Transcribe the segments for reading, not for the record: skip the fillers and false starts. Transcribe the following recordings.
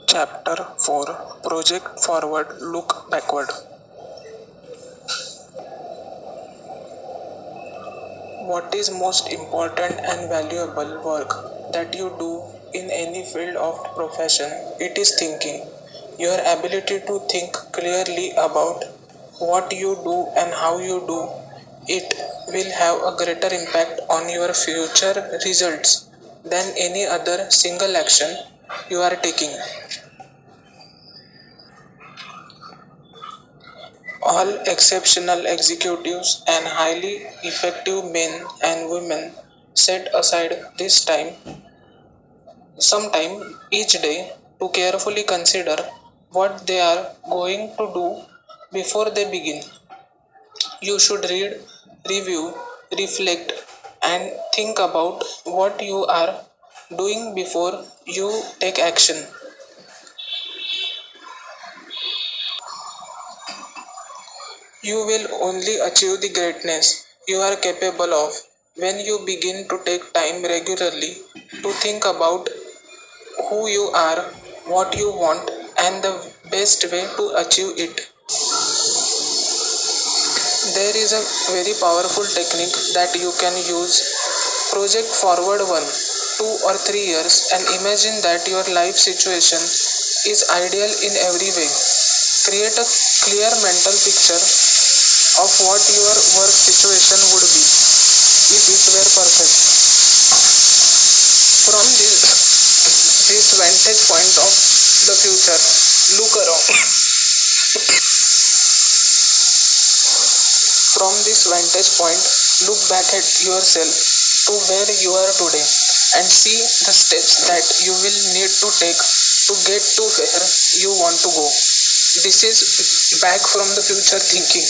Chapter 4, Project Forward, Look Backward. What is most important and valuable work that you do in any field of profession? It is thinking. Your ability to think clearly about what you do and how you do it will have a greater impact on your future results than any other single action you are taking. All exceptional executives and highly effective men and women set aside this time, sometime each day, to carefully consider what they are going to do before they begin. You should read, review, reflect, and think about what you are doing before you take action. You will only achieve the greatness you are capable of when you begin to take time regularly to think about who you are, what you want, and the best way to achieve it. There is a very powerful technique that you can use. Project forward 1, 2, or 3 years and imagine that your life situation is ideal in every way. Create a clear mental picture of what your work situation would be if it were perfect. From this vantage point of the future, look around. From this vantage point, look back at yourself to where you are today and see the steps that you will need to take to get to where you want to go. This is back from the future thinking.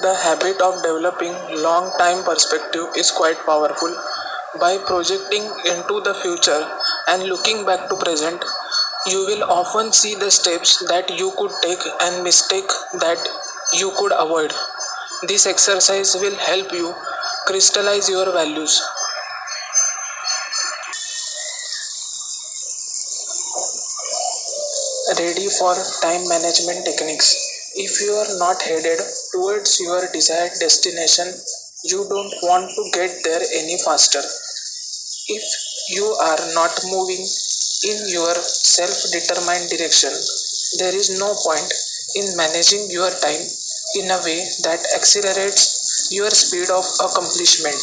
The habit of developing long time perspective is quite powerful. By projecting into the future and looking back to present, you will often see the steps that you could take and mistake that you could avoid. This exercise will help you crystallize your values. Ready for time management techniques. If you are not headed towards your desired destination, you don't want to get there any faster. If you are not moving in your self determined direction, there is no point in managing your time in a way that accelerates your speed of accomplishment.